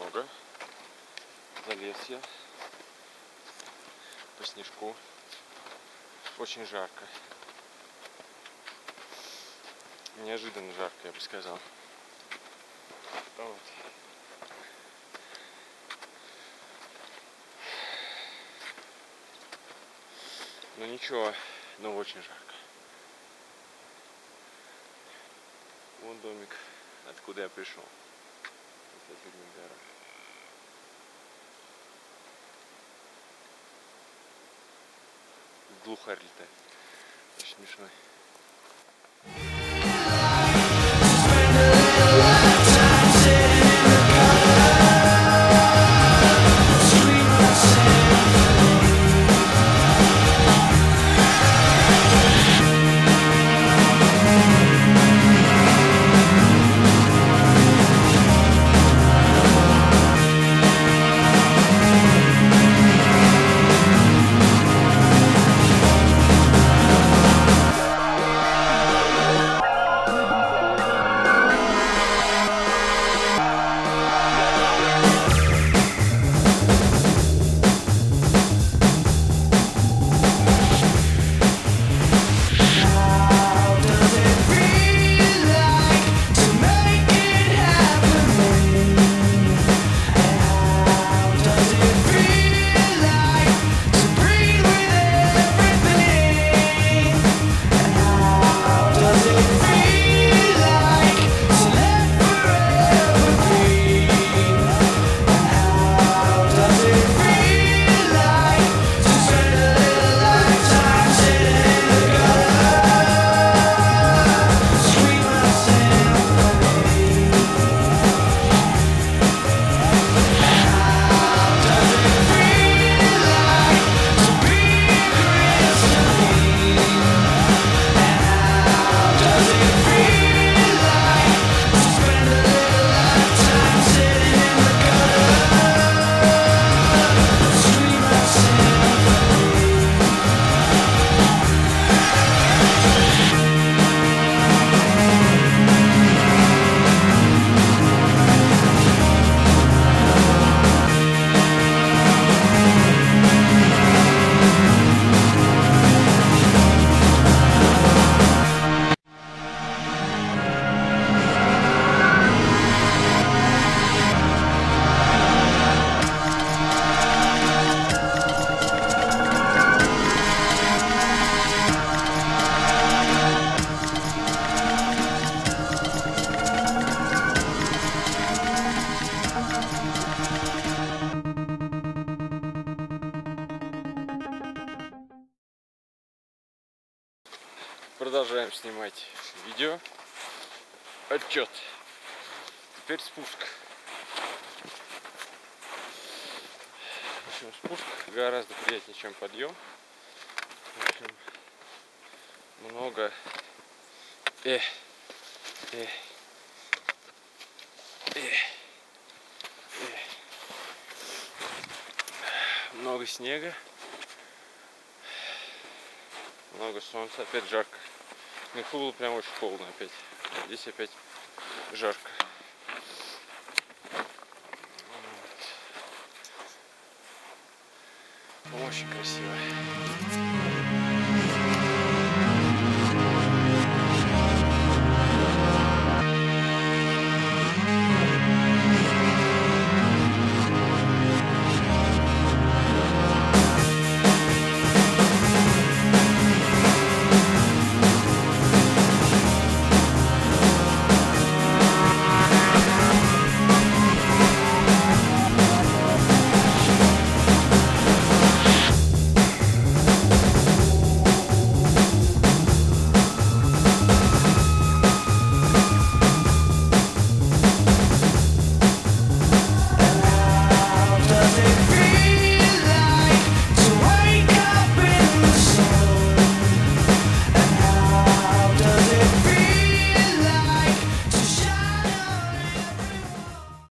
много. Залез я по снежку. Очень жарко. Неожиданно жарко, я бы сказал. Вот. Ну ничего, но очень жарко. Вон домик, откуда я пришел. В соседних горах. Глухарь летает. Очень смешной. Продолжаем снимать видео. Отчет. Теперь спуск. В общем, спуск гораздо приятнее, чем подъем. В общем, много много снега. Много солнца, опять жарко. Наверху было прям очень холодно опять. Здесь опять жарко. Вот. Очень красиво.